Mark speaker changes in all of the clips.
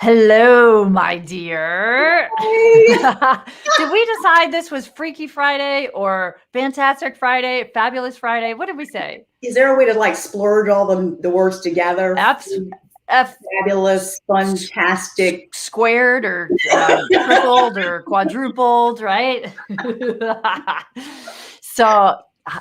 Speaker 1: Hello, my dear.
Speaker 2: Hey.
Speaker 1: Did we decide this was Freaky Friday or Fantastic Friday, Fabulous Friday? What did we say?
Speaker 2: Is there a way to like splurge all the words together?
Speaker 1: F, F
Speaker 2: Fabulous, fantastic.
Speaker 1: squared or tripled or quadrupled, right? So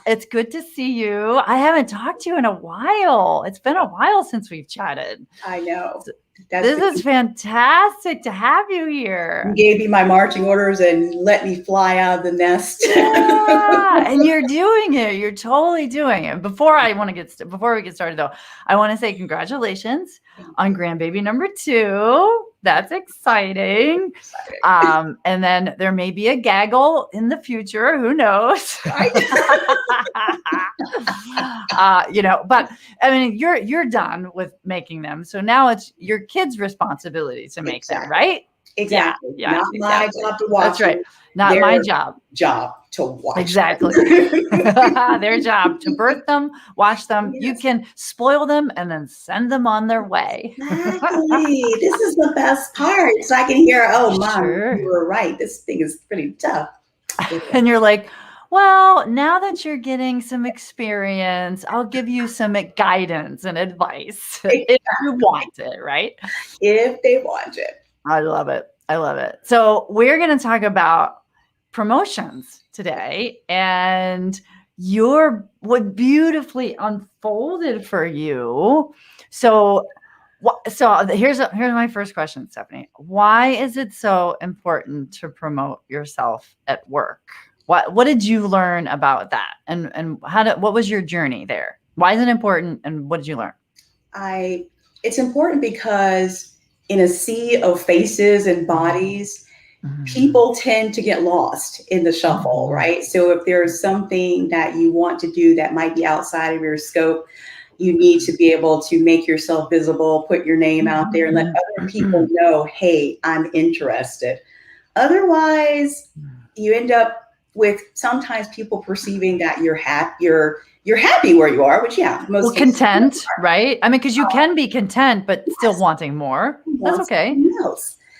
Speaker 1: it's good to see you. I haven't talked to you in a while. It's been a while since we've chatted.
Speaker 2: I know.
Speaker 1: This is fantastic to have you here.
Speaker 2: You gave me my marching orders and let me fly out of the nest.
Speaker 1: Yeah, and you're doing it. You're totally doing it. Before we get started though, I want to say congratulations on grandbaby number 2. That's exciting. And then there may be a gaggle in the future. Who knows? But I mean, you're done with making them. So now it's your kids' responsibility to make them, right?
Speaker 2: Exactly.
Speaker 1: Yeah,
Speaker 2: Not my job to watch.
Speaker 1: That's right. Not my job.
Speaker 2: Job to watch.
Speaker 1: Exactly. Their job to birth them, watch them. Yes. You can spoil them and then send them on their way.
Speaker 2: Exactly. This is the best part. So I can hear, oh, Mom, you were right. This thing is pretty tough.
Speaker 1: And you're like, well, now that you're getting some experience, I'll give you some guidance and advice if you want it, right?
Speaker 2: If they want it.
Speaker 1: I love it. I love it. So we're going to talk about promotions today, and what beautifully unfolded for you. So here's my first question, Stephanie. Why is it so important to promote yourself at work? What did you learn about that? And what was your journey there? Why is it important? And what did you learn?
Speaker 2: It's important because in a sea of faces and bodies, people tend to get lost in the shuffle, right? So if there's something that you want to do that might be outside of your scope, you need to be able to make yourself visible, put your name out there, and let other people know, hey, I'm interested. Otherwise, you end up with sometimes people perceiving that you're happy where you are, which
Speaker 1: most content, right? I mean, because you can be content, but still wanting more. That's okay.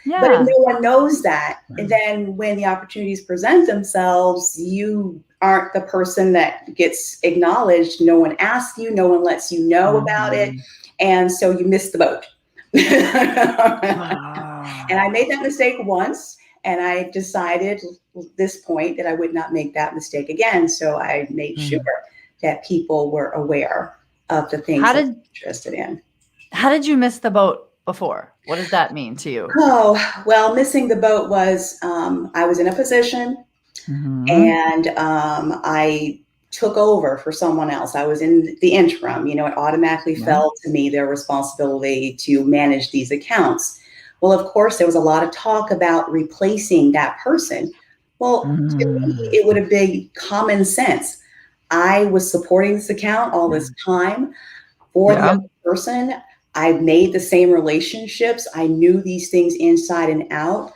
Speaker 2: Yeah. But if no one knows that, and then when the opportunities present themselves, you aren't the person that gets acknowledged. No one asks you, no one lets you know about it. And so you miss the boat. And I made that mistake once. And I decided at this point that I would not make that mistake again. So I made sure that people were aware of the things that I'm interested in.
Speaker 1: How did you miss the boat before? What does that mean to you?
Speaker 2: Oh, well, missing the boat was I was in a position and I took over for someone else. I was in the interim. It automatically fell to me their responsibility to manage these accounts. Well, of course, there was a lot of talk about replacing that person. Well, to me, it would have been common sense. I was supporting this account all this time for the other person. I made the same relationships. I knew these things inside and out.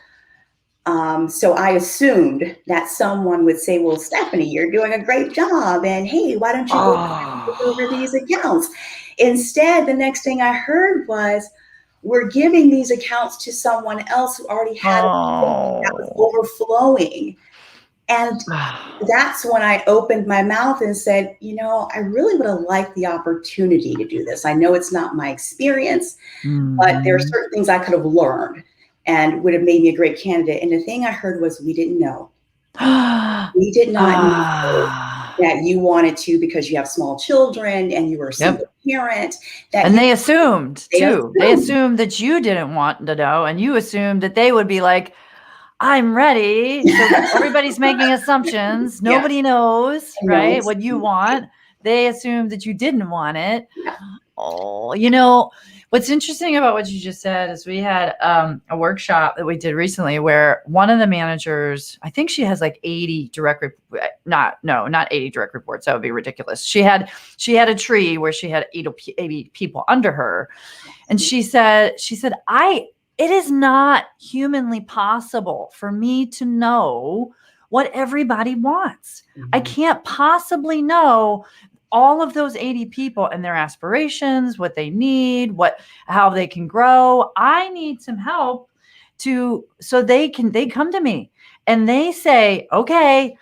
Speaker 2: So I assumed that someone would say, well, Stephanie, you're doing a great job. And hey, why don't you go over these accounts? Instead, the next thing I heard was, we're giving these accounts to someone else who already had that was overflowing. And that's when I opened my mouth and said, I really would have liked the opportunity to do this. I know it's not my experience, but there are certain things I could have learned and would have made me a great candidate. And the thing I heard was, we didn't know. We did not know that you wanted to because you have small children and you were a single parent.
Speaker 1: And they assumed too. They assumed that you didn't want to know, and you assumed that they would be like, I'm ready. So everybody's making assumptions. Nobody knows, right? What you want. They assumed that you didn't want it. Oh, what's interesting about what you just said is we had a workshop that we did recently where one of the managers, I think she has like 80 not 80 direct reports. That would be ridiculous. She had a tree where she had 80 people under her. And she said, it is not humanly possible for me to know what everybody wants. I can't possibly know all of those 80 people and their aspirations, what they need, how they can grow. I need some help so they come to me and they say, okay,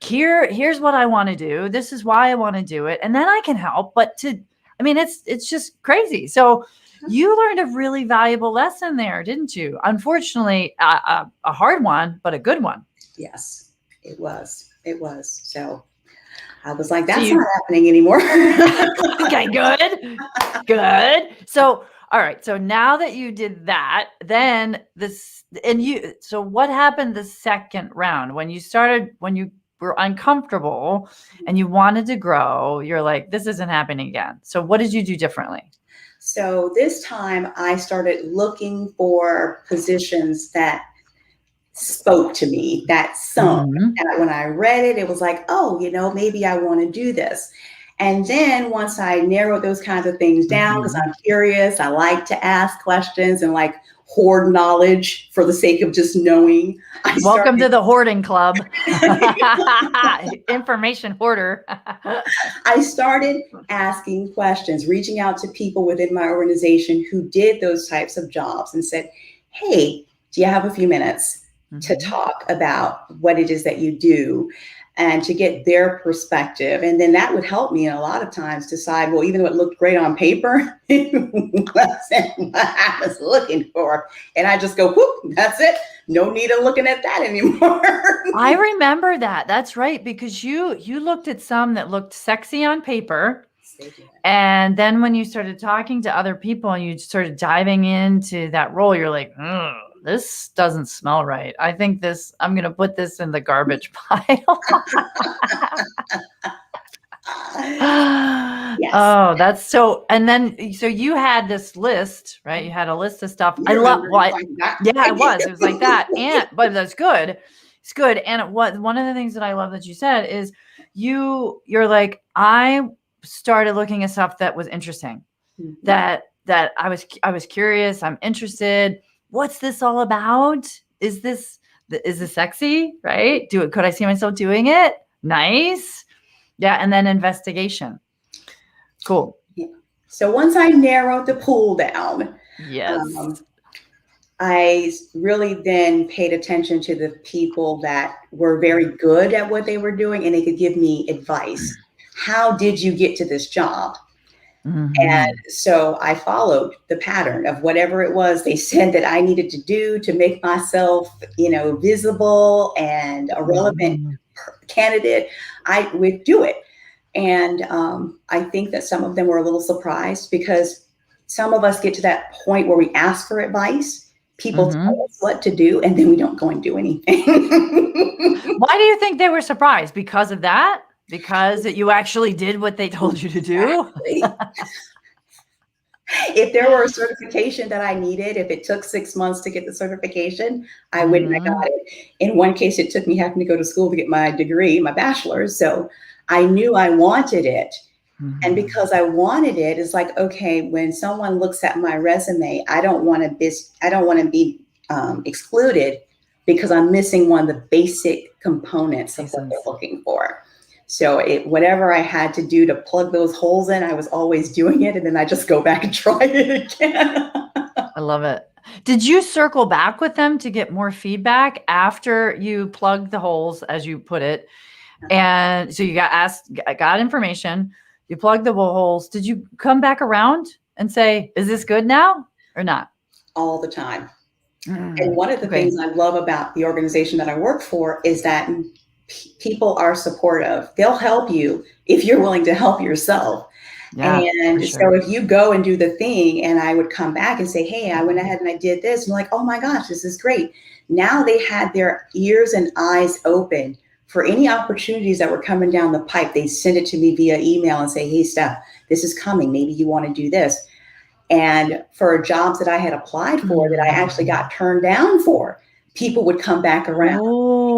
Speaker 1: here's what I want to do. This is why I want to do it. And then I can help. It's just crazy. So you learned a really valuable lesson there, didn't you? Unfortunately, a hard one, but a good one.
Speaker 2: Yes, it was. It was. So I was like, that's not happening anymore.
Speaker 1: Okay, good. So, all right. So now that you did that, then so what happened the second round when you were uncomfortable and you wanted to grow, you're like, this isn't happening again. So what did you do differently?
Speaker 2: So this time I started looking for positions that spoke to me, that sung. And when I read it, it was like, oh, maybe I want to do this. And then once I narrowed those kinds of things down, because I'm curious, I like to ask questions and like hoard knowledge for the sake of just knowing.
Speaker 1: Welcome to the hoarding club. Information hoarder.
Speaker 2: I started asking questions, reaching out to people within my organization who did those types of jobs and said, hey, do you have a few minutes to talk about what it is that you do and to get their perspective? And then that would help me a lot of times decide, well, even though it looked great on paper, it wasn't what I was looking for. And I just go, whoop, that's it. No need of looking at that anymore.
Speaker 1: I remember that. That's right. Because you looked at some that looked sexy on paper. And then when you started talking to other people and you started diving into that role, you're like, this doesn't smell right. I think I'm going to put this in the garbage pile.
Speaker 2: Yes.
Speaker 1: Oh, that's so. And then, so you had this list, right? You had a list of stuff. I love what, yeah, it was like that. But that's good. It's good. And one of the things that I love that you said is you're like, I started looking at stuff that was interesting, that I was curious. I'm interested. What's this all about? Is this sexy? Right? Could I see myself doing it? Nice. Yeah. And then investigation. Cool.
Speaker 2: Yeah. So once I narrowed the pool down,
Speaker 1: yes,
Speaker 2: I really then paid attention to the people that were very good at what they were doing and they could give me advice. How did you get to this job? And so I followed the pattern of whatever it was they said that I needed to do to make myself, visible and a relevant candidate. I would do it. And I think that some of them were a little surprised because some of us get to that point where we ask for advice. People tell us what to do, and then we don't go and do anything.
Speaker 1: Why do you think they were surprised? Because of that? Because you actually did what they told you to do?
Speaker 2: If there were a certification that I needed, if it took 6 months to get the certification, I wouldn't have got it. In one case, it took me having to go to school to get my degree, my bachelor's. So I knew I wanted it. And because I wanted it, it's like, okay, when someone looks at my resume, I don't want to be excluded because I'm missing one of the basic components of what they're looking for. So whatever I had to do to plug those holes in, I was always doing it. And then I just go back and try it again.
Speaker 1: I love it. Did you circle back with them to get more feedback after you plugged the holes, as you put it? And so you got information, you plugged the holes. Did you come back around and say, is this good now or not?
Speaker 2: All the time. And one of the things I love about the organization that I work for is that people are supportive. They'll help you if you're willing to help yourself. Yeah, and so if you go and do the thing and I would come back and say, hey, I went ahead and I did this. And like, oh my gosh, this is great. Now they had their ears and eyes open for any opportunities that were coming down the pipe. They send it to me via email and say, hey, Steph, this is coming. Maybe you want to do this. And for jobs that I had applied for that I actually got turned down for, people would come back around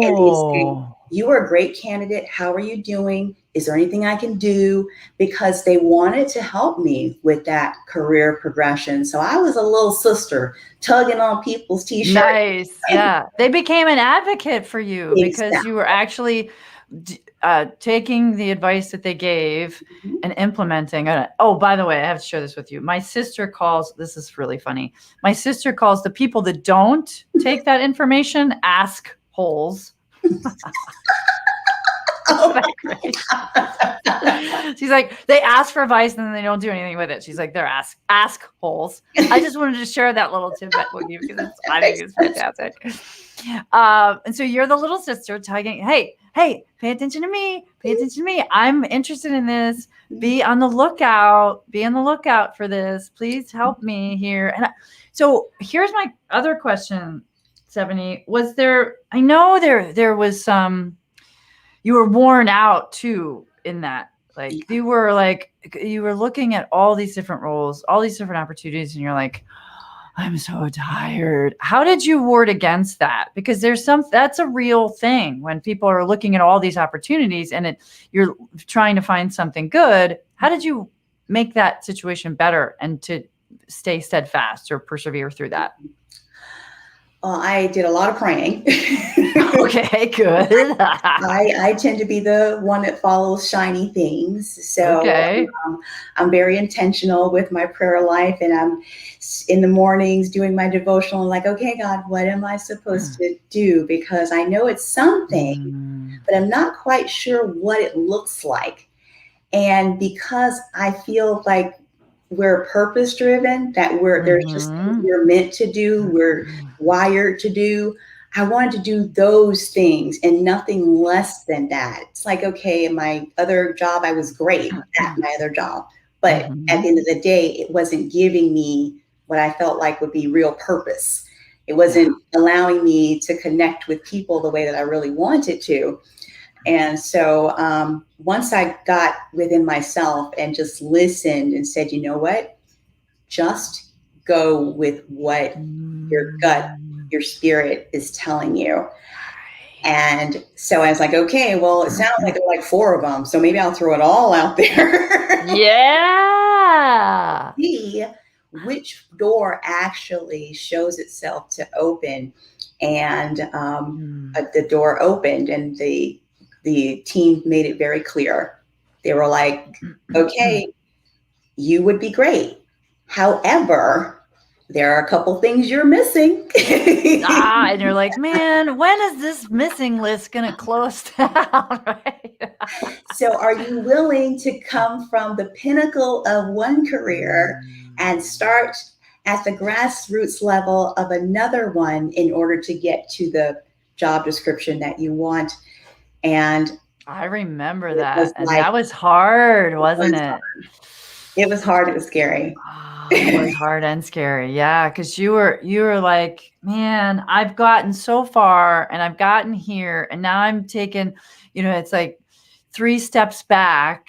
Speaker 2: and they'd say, you are a great candidate. How are you doing? Is there anything I can do? Because they wanted to help me with that career progression. So I was a little sister tugging on people's t-shirts.
Speaker 1: Nice. Yeah. They became an advocate for you because you were actually taking the advice that they gave and implementing it. Oh, by the way, I have to share this with you. My sister calls, this is really funny. My sister calls the people that don't take that information ask holes. Isn't that great? She's like, they ask for advice and then they don't do anything with it. She's like, they're ask holes. I just wanted to share that little tidbit with you because I think it's fantastic. And so you're the little sister tugging, hey, pay attention to me. Pay attention to me. I'm interested in this. Be on the lookout. Be on the lookout for this. Please help me here. And so here's my other question, Stephanie. Was there, I know there was some, you were worn out too in that. Like you were looking at all these different roles, all these different opportunities, and you're like, I'm so tired. How did you ward against that? Because that's a real thing when people are looking at all these opportunities and you're trying to find something good. How did you make that situation better and to stay steadfast or persevere through that?
Speaker 2: Well, I did a lot of praying.
Speaker 1: Okay, good.
Speaker 2: I tend to be the one that follows shiny things. So
Speaker 1: okay.
Speaker 2: I'm very intentional with my prayer life, and I'm in the mornings doing my devotional, like, okay, God, what am I supposed to do? Because I know it's something, but I'm not quite sure what it looks like. And because I feel like we're purpose driven, that there's just things we're meant to do, we're wired to do. I wanted to do those things and nothing less than that. It's like, okay, in my other job, I was great at my other job. But at the end of the day, it wasn't giving me what I felt like would be real purpose. It wasn't allowing me to connect with people the way that I really wanted to. And so once I got within myself and just listened and said, you know what, just go with what your gut, your spirit is telling you. And so I was like, okay, well, it sounds like there are like 4 of them. So maybe I'll throw it all out there.
Speaker 1: Yeah.
Speaker 2: See which door actually shows itself to open. And the door opened and the team made it very clear. They were like, okay, you would be great. However, there are a couple things you're missing.
Speaker 1: And you're like, man, when is this missing list going to close down? Right?
Speaker 2: So are you willing to come from the pinnacle of one career and start at the grassroots level of another one in order to get to the job description that you want? And
Speaker 1: I remember that. And that was hard, wasn't it?
Speaker 2: It was hard. It was scary.
Speaker 1: It was hard and scary. Yeah. Cause you were like, man, I've gotten so far and I've gotten here and now I'm taking, it's like 3 steps back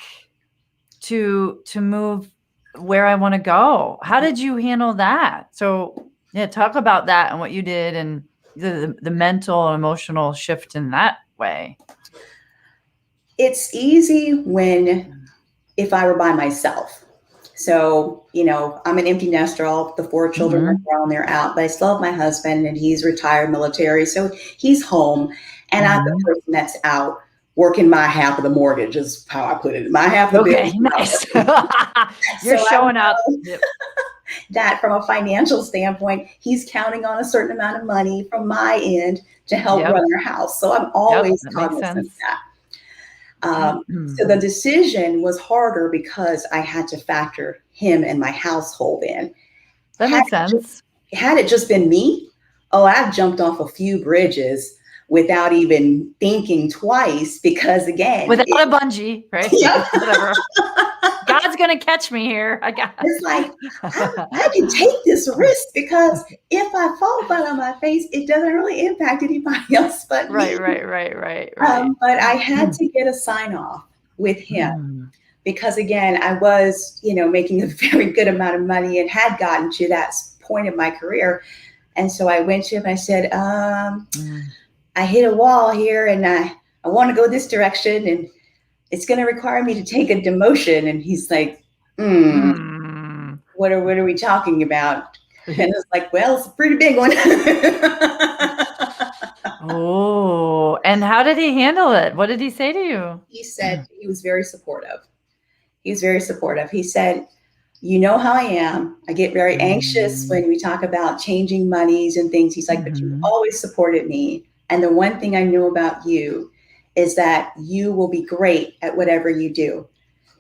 Speaker 1: to move where I want to go. How did you handle that? So yeah, talk about that and what you did and the mental and emotional shift in that way.
Speaker 2: It's easy if I were by myself. So, I'm an empty nester. All the 4 children are grown, they're out, but I still have my husband and he's retired military. So he's home and I'm the person that's out working my half of the mortgage is how I put it. My half of the
Speaker 1: okay, nice. You're so showing up.
Speaker 2: That from a financial standpoint, he's counting on a certain amount of money from my end to help run our house. So I'm always cognizant of that. So the decision was harder because I had to factor him and my household in.
Speaker 1: That makes sense.
Speaker 2: Had it just been me, I've jumped off a few bridges without even thinking twice because, again,
Speaker 1: without a bungee, right? Yeah. Whatever. God's gonna catch me here.
Speaker 2: It's like I can take this risk because if I fall flat on my face, it doesn't really impact anybody else but me.
Speaker 1: Right.
Speaker 2: But I had to get a sign off with him because, again, I was, making a very good amount of money and had gotten to that point in my career. And so I went to him. I said, I hit a wall here and I want to go this direction and it's going to require me to take a demotion. And he's like, what are we talking about? And I was like, well, it's a pretty big one.
Speaker 1: Oh, and how did he handle it? What did he say to you?
Speaker 2: He said he was very supportive. He was very supportive. He said, you know how I am. I get very anxious when we talk about changing monies and things. He's like, but you always supported me. And the one thing I know about you is that you will be great at whatever you do.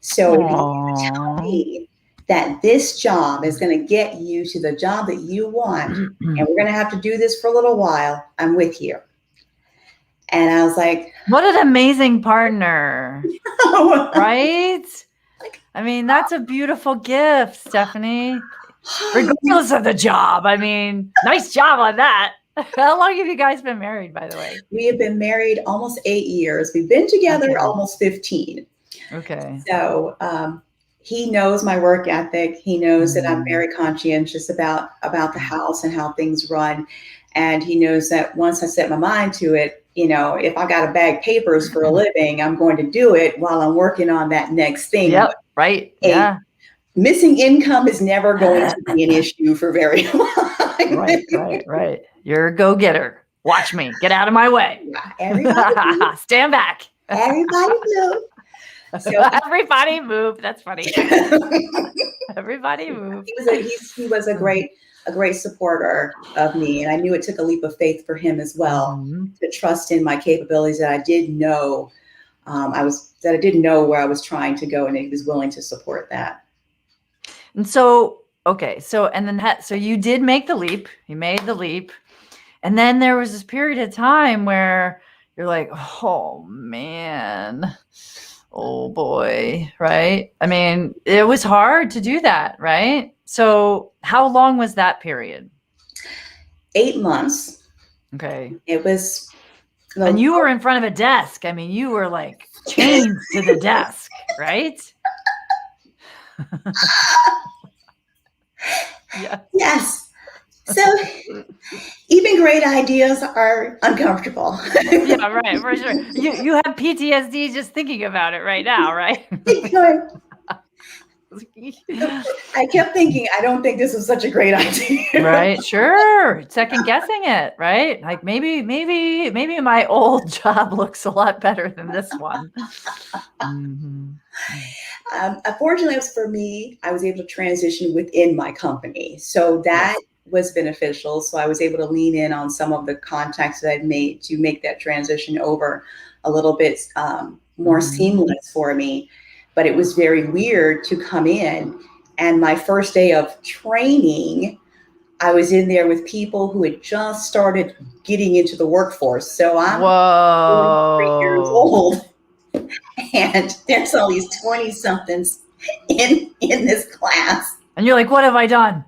Speaker 2: So if you tell me that this job is going to get you to the job that you want, and we're going to have to do this for a little while, I'm with you. And I was like,
Speaker 1: what an amazing partner, right? I mean, that's a beautiful gift, Stephanie, regardless of the job. I mean, nice job on that. How long have you guys been married, by the way?
Speaker 2: We have been married almost 8 years. We've been together almost 15.
Speaker 1: Okay.
Speaker 2: So he knows my work ethic. He knows that I'm very conscientious about the house and how things run. And he knows that once I set my mind to it, you know, if I got to bag papers for a living, I'm going to do it while I'm working on that next thing.
Speaker 1: Yep. Right. Yeah.
Speaker 2: Missing income is never going to be an issue for very long.
Speaker 1: Right. You're a go-getter. Watch me. Get out of my way.
Speaker 2: Everybody
Speaker 1: stand back.
Speaker 2: Everybody move.
Speaker 1: So everybody move. That's funny. Everybody move.
Speaker 2: He was a great supporter of me, and I knew it took a leap of faith for him as well to trust in my capabilities that I did know I didn't know where I was trying to go, and he was willing to support that.
Speaker 1: And so, okay, so you did make the leap. You made the leap, and then there was this period of time where you're like, oh man, oh boy, right? I mean, it was hard to do that, right? So how long was that period?
Speaker 2: 8 months.
Speaker 1: Okay.
Speaker 2: It was.
Speaker 1: And you were in front of a desk. I mean, you were like chained to the desk, right? Yeah.
Speaker 2: Yes. So even great ideas are uncomfortable.
Speaker 1: Yeah, right, for sure. You have PTSD just thinking about it right now, right?
Speaker 2: I kept thinking, I don't think this is such a great idea.
Speaker 1: Right, sure. Second guessing it, right? Like maybe my old job looks a lot better than this one.
Speaker 2: Unfortunately, for me, I was able to transition within my company. So that was beneficial. So I was able to lean in on some of the contacts that I'd made to make that transition over a little bit more seamless for me. But it was very weird to come in, and my first day of training, I was in there with people who had just started getting into the workforce. So I'm 43 years old, and there's all these 20-somethings in this class.
Speaker 1: And you're like, what have I done?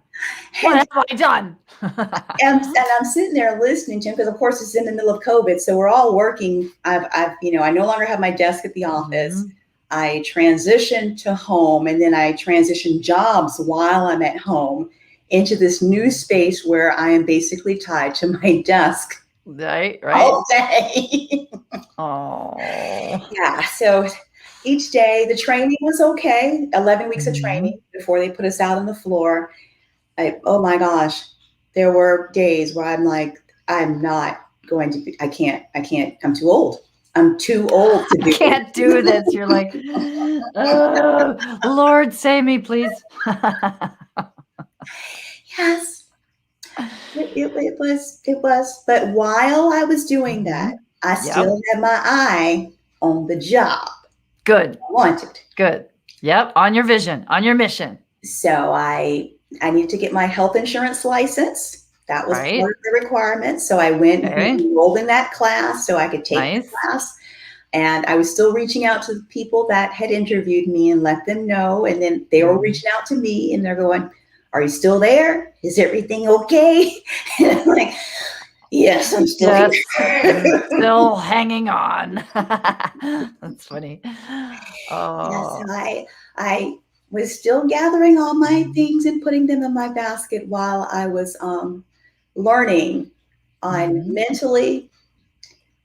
Speaker 1: What have I done?
Speaker 2: and I'm sitting there listening to him, because of course it's in the middle of COVID. So we're all working. I no longer have my desk at the office. I transitioned to home, and then I transitioned jobs while I'm at home into this new space where I am basically tied to my desk
Speaker 1: right
Speaker 2: all day.
Speaker 1: Oh,
Speaker 2: yeah. So each day the training was okay. 11 weeks of training before they put us out on the floor. Oh my gosh, there were days where I'm like, I'm not going to be. I can't. I'm too old. I'm too old to do.
Speaker 1: I can't do this. You're like, oh, Lord, save me, please.
Speaker 2: Yes, it was. But while I was doing that, I still had my eye on the job.
Speaker 1: Good.
Speaker 2: I wanted.
Speaker 1: Good. Yep. On your vision, on your mission.
Speaker 2: So I needed to get my health insurance license. That was part of the requirement. So I went and enrolled in that class so I could take the class. And I was still reaching out to the people that had interviewed me and let them know. And then they were reaching out to me, and they're going, are you still there? Is everything okay? And I'm like, yes, I'm still here.
Speaker 1: Still hanging on. That's funny.
Speaker 2: Oh. Yes, I was still gathering all my things and putting them in my basket while I was learning on mentally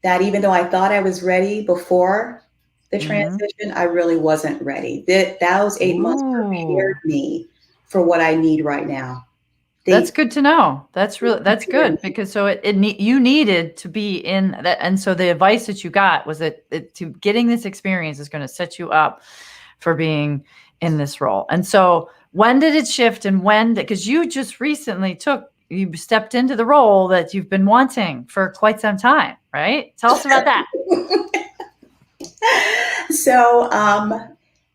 Speaker 2: that even though I thought I was ready before the transition, I really wasn't ready. Those 8 months prepared me for what I need right now.
Speaker 1: That's good to know. That's good because you needed to be in that. And so the advice that you got was that to getting this experience is going to set you up for being in this role. And so when did it shift, and because you just recently you stepped into the role that you've been wanting for quite some time, right? Tell us about that.
Speaker 2: So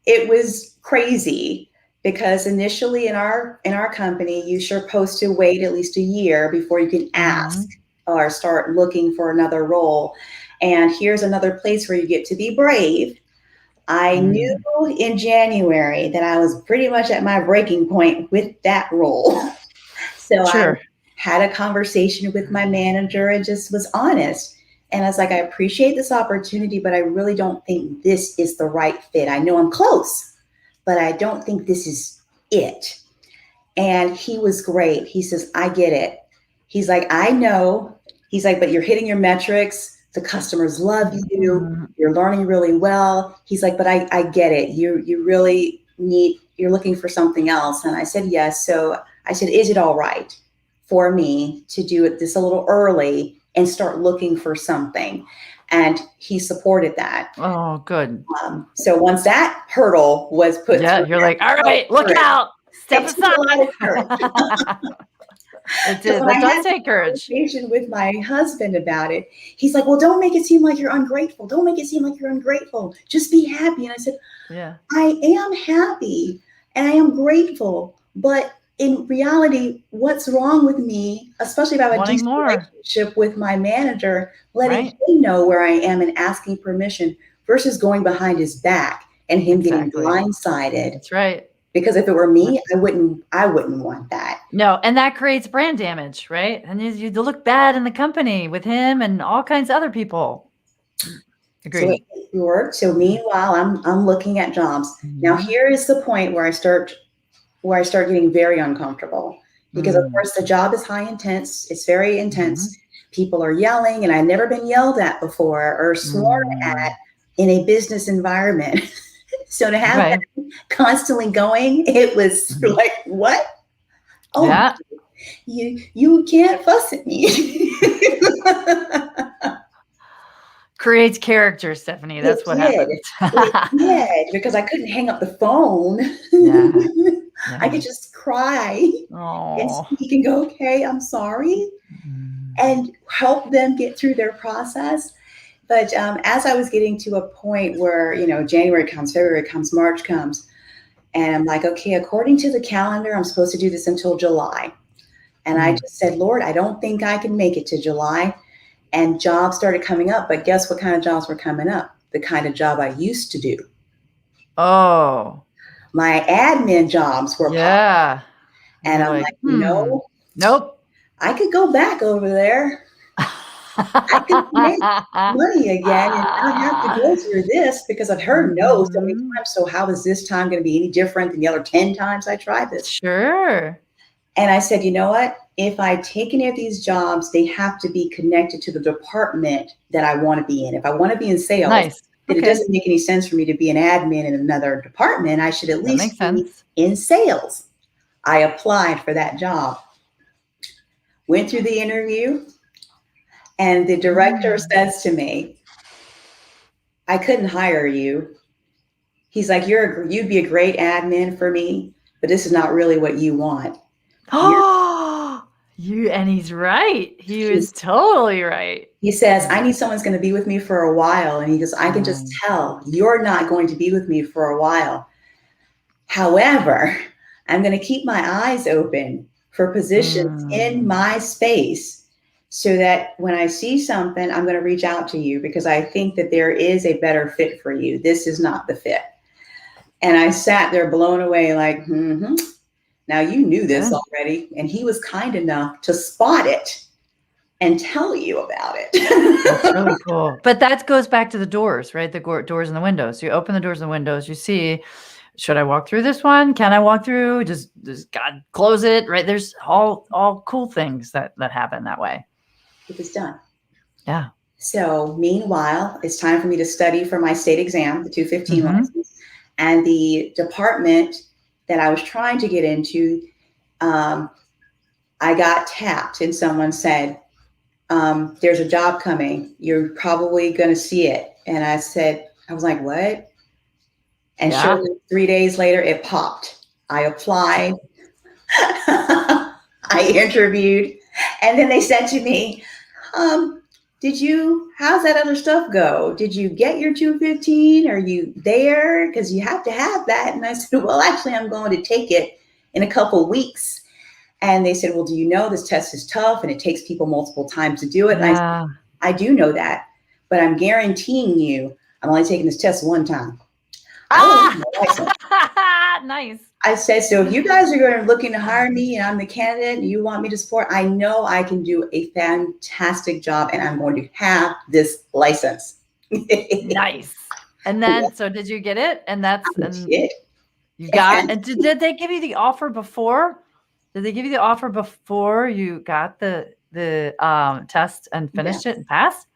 Speaker 2: it was crazy because initially in our company, you're supposed to wait at least a year before you can ask or start looking for another role. And here's another place where you get to be brave. I knew in January that I was pretty much at my breaking point with that role. So I had a conversation with my manager and just was honest. And I was like, I appreciate this opportunity, but I really don't think this is the right fit. I know I'm close, but I don't think this is it. And he was great. He says, I get it. He's like, I know. He's like, but you're hitting your metrics. The customers love you. You're learning really well. He's like, but I get it. You really you're looking for something else. And I said, yes. So I said, is it all right for me to do it this a little early and start looking for something? And he supported that.
Speaker 1: Oh, good.
Speaker 2: So once that hurdle was put through,
Speaker 1: you're like, all right, look out, step aside. It did. That does take courage.
Speaker 2: Conversation with my husband about it. He's like, well, don't make it seem like you're ungrateful. Don't make it seem like you're ungrateful. Just be happy. And I said, I am happy and I am grateful. But in reality, what's wrong with me, especially if I have a decent relationship with my manager, letting him know where I am and asking permission versus going behind his back and him getting blindsided.
Speaker 1: That's right.
Speaker 2: Because if it were me, I wouldn't want that.
Speaker 1: No, and that creates brand damage, right? And you look bad in the company with him and all kinds of other people. Agreed.
Speaker 2: So meanwhile, I'm looking at jobs. Now here is the point where I start getting very uncomfortable because of course the job is high intense. It's very intense. People are yelling, and I've never been yelled at before or sworn at in a business environment. So to have that constantly going, it was like, what? Oh, yeah. You can't fuss at me.
Speaker 1: Creates character, Stephanie. That's what happened.
Speaker 2: It did, because I couldn't hang up the phone. I could just cry and speak and go, okay, I'm sorry, and help them get through their process. But as I was getting to a point where, January comes, February comes, March comes, and I'm like, okay, according to the calendar, I'm supposed to do this until July. And I just said, Lord, I don't think I can make it to July. And jobs started coming up. But guess what kind of jobs were coming up? The kind of job I used to do.
Speaker 1: Oh.
Speaker 2: My admin jobs were popping. And I'm like, no.
Speaker 1: Nope.
Speaker 2: I could go back over there. I could make money again and not have to go through this, because I've heard no so many times. So how is this time going to be any different than the other 10 times I tried this?
Speaker 1: Sure. And
Speaker 2: I said, you know what? If I take any of these jobs, they have to be connected to the department that I want to be in. If I want to be in sales, it doesn't make any sense for me to be an admin in another department. I should at least be in sales. I applied for that job, went through the interview. And the director says to me, I couldn't hire you. He's like, you'd be a great admin for me, but this is not really what you want.
Speaker 1: And he's right. He was totally right.
Speaker 2: He says, I need someone who's going to be with me for a while. And he goes, I can just tell you're not going to be with me for a while. However, I'm going to keep my eyes open for positions in my space, so that when I see something, I'm going to reach out to you, because I think that there is a better fit for you. This is not the fit. And I sat there blown away like, now you knew this already. And he was kind enough to spot it and tell you about it.
Speaker 1: That's really cool. But that goes back to the doors, right? The doors and the windows. You open the doors and the windows, you see, should I walk through this one? Can I walk through? Does God close it? Right? There's all cool things that happen that way.
Speaker 2: It was done.
Speaker 1: Yeah.
Speaker 2: So meanwhile, it's time for me to study for my state exam, the 215 license. And the department that I was trying to get into I got tapped and someone said, there's a job coming. You're probably going to see it. And I was like, what? And
Speaker 1: Yeah.
Speaker 2: surely 3 days later, it popped. I applied. I interviewed. And then they said to me, um, how's that other stuff go? Did you get your 215? Are you there? Because you have to have that. And I said, well, actually, I'm going to take it in a couple of weeks. And they said, well, do you know this test is tough and it takes people multiple times to do it? And I said, I do know that, but I'm guaranteeing you, I'm only taking this test one time.
Speaker 1: Nice.
Speaker 2: I said, so if you guys are looking to hire me and I'm the candidate and you want me to support, I know I can do a fantastic job and I'm going to have this license.
Speaker 1: Nice. And then, so did you get it? And you got, and did they give you the offer before? Did they give you the offer before you got the test and finished it and passed?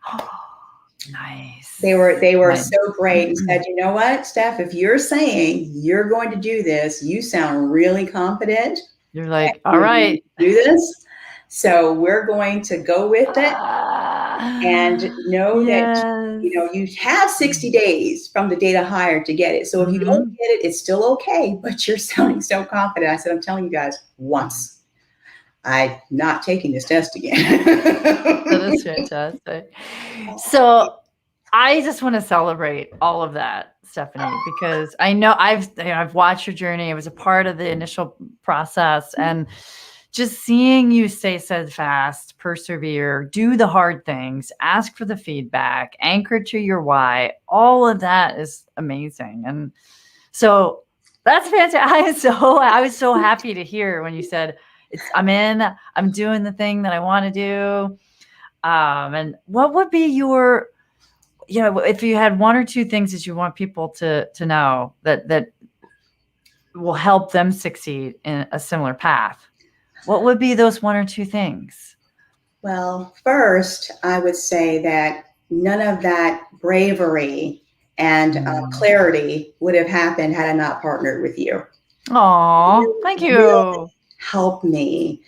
Speaker 1: Nice.
Speaker 2: They were nice. So great and said, you know what, Steph, if you're saying you're going to do this, you sound really confident.
Speaker 1: You're like, all right,
Speaker 2: do this. So we're going to go with it and know that, you have 60 days from the date of hire to get it. So if you don't get it, it's still okay, but you're sounding so confident. I said, I'm telling you guys, once. I'm not taking this test again.
Speaker 1: That is fantastic. So I just want to celebrate all of that, Stephanie, because I know I've watched your journey. I was a part of the initial process, and just seeing you stay steadfast, persevere, do the hard things, ask for the feedback, anchor to your why. All of that is amazing. And so that's fantastic. I was so happy to hear when you said, I'm doing the thing that I want to do. And what would be your, if you had one or two things that you want people to know that will help them succeed in a similar path, what would be those one or two things?
Speaker 2: Well, first, I would say that none of that bravery and clarity would have happened had I not partnered with you.
Speaker 1: Oh, thank you.
Speaker 2: Really help me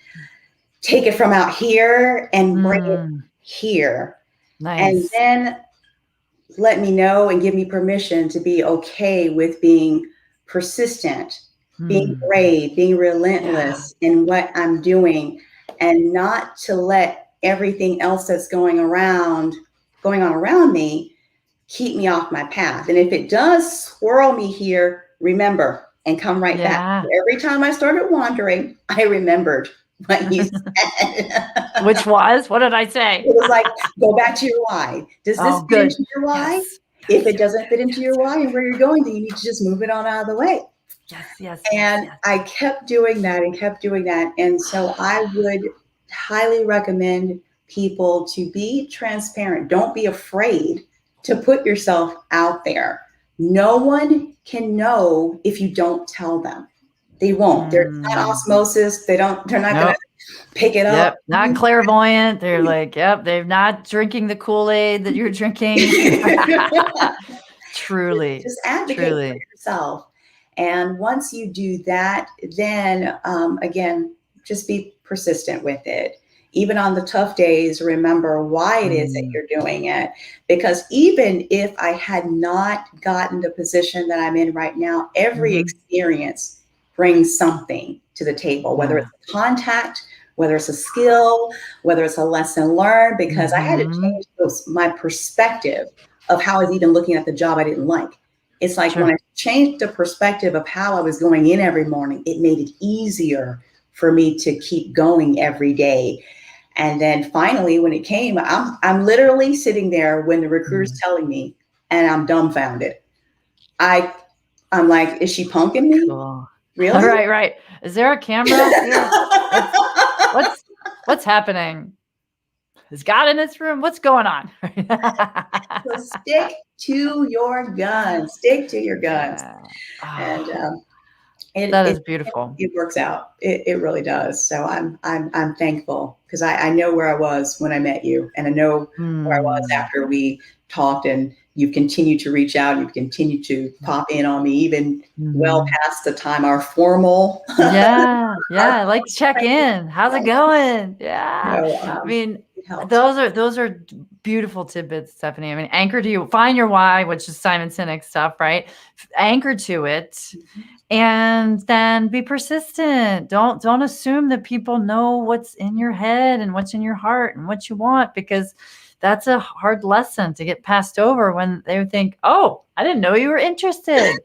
Speaker 2: take it from out here and bring it here. Nice. And then let me know and give me permission to be okay with being persistent, being brave, being relentless in what I'm doing, and not to let everything else that's going on around me keep me off my path. And if it does swirl me here, remember and come right back. Every time I started wandering, I remembered what you said.
Speaker 1: Which was? What did I say?
Speaker 2: It was like, go back to your why. Does this fit into your why? Yes. If it doesn't fit into your why and where you're going, then you need to just move it on out of the way.
Speaker 1: Yes.
Speaker 2: And I kept doing that. And so I would highly recommend people to be transparent. Don't be afraid to put yourself out there. No one can know if you don't tell them. They won't. They're not osmosis. They're not going to pick it up.
Speaker 1: Not clairvoyant. They're like, they're not drinking the Kool-Aid that you're drinking. Truly.
Speaker 2: Just advocate for yourself. And once you do that, then again, just be persistent with it. Even on the tough days, remember why it is that you're doing it. Because even if I had not gotten the position that I'm in right now, every experience brings something to the table, whether it's a contact, whether it's a skill, whether it's a lesson learned, because I had to change my perspective of how I was even looking at the job I didn't like. It's like when I changed the perspective of how I was going in every morning, it made it easier for me to keep going every day. And then finally, when it came, I'm literally sitting there when the recruiter's telling me, and I'm dumbfounded. I'm like, is she punking me?
Speaker 1: Cool.
Speaker 2: Really?
Speaker 1: Right. Is there a camera? What's happening? Is God in this room? What's going on?
Speaker 2: So stick to your guns. Stick to your guns. And
Speaker 1: that is beautiful.
Speaker 2: It works out. It really does. So I'm thankful because I know where I was when I met you, and I know where I was after we talked, and you've continued to reach out. You've continued to pop in on me, even well past the time our formal.
Speaker 1: Yeah, yeah. I like to check in. How's it going? Yeah.
Speaker 2: So,
Speaker 1: I mean,
Speaker 2: it helped.
Speaker 1: those are beautiful tidbits, Stephanie. I mean, anchor to you, find your why, which is Simon Sinek stuff, right? Anchor to it, and then be persistent. Don't assume that people know what's in your head and what's in your heart and what you want, because that's a hard lesson to get passed over when they think, "Oh, I didn't know you were interested."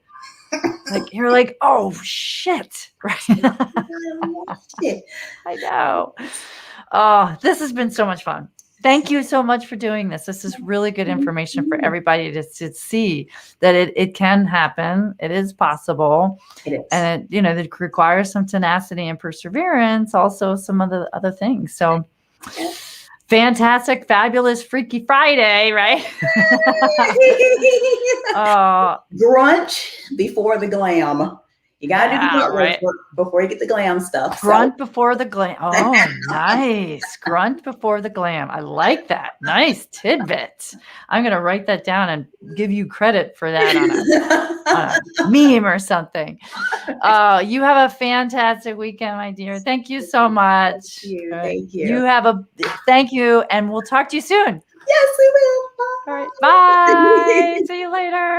Speaker 1: Like, you're like, "Oh, shit." Right? I know. Oh, this has been so much fun. Thank you so much for doing this. This is really good information for everybody to see that it can happen. It is possible.
Speaker 2: It is.
Speaker 1: And it requires some tenacity and perseverance, also some of the other things. So fantastic, fabulous, Freaky Friday, right?
Speaker 2: Grunch before the glam. You gotta do the grunt
Speaker 1: right
Speaker 2: work before you get the glam stuff.
Speaker 1: Grunt before the glam. Oh, nice. Grunt before the glam. I like that. Nice tidbit. I'm going to write that down and give you credit for that on a meme or something. You have a fantastic weekend, my dear. Thank you so much.
Speaker 2: Thank you. Thank you.
Speaker 1: Thank you. And we'll talk to you soon.
Speaker 2: Yes, we will. Bye.
Speaker 1: All right. Bye. See you later.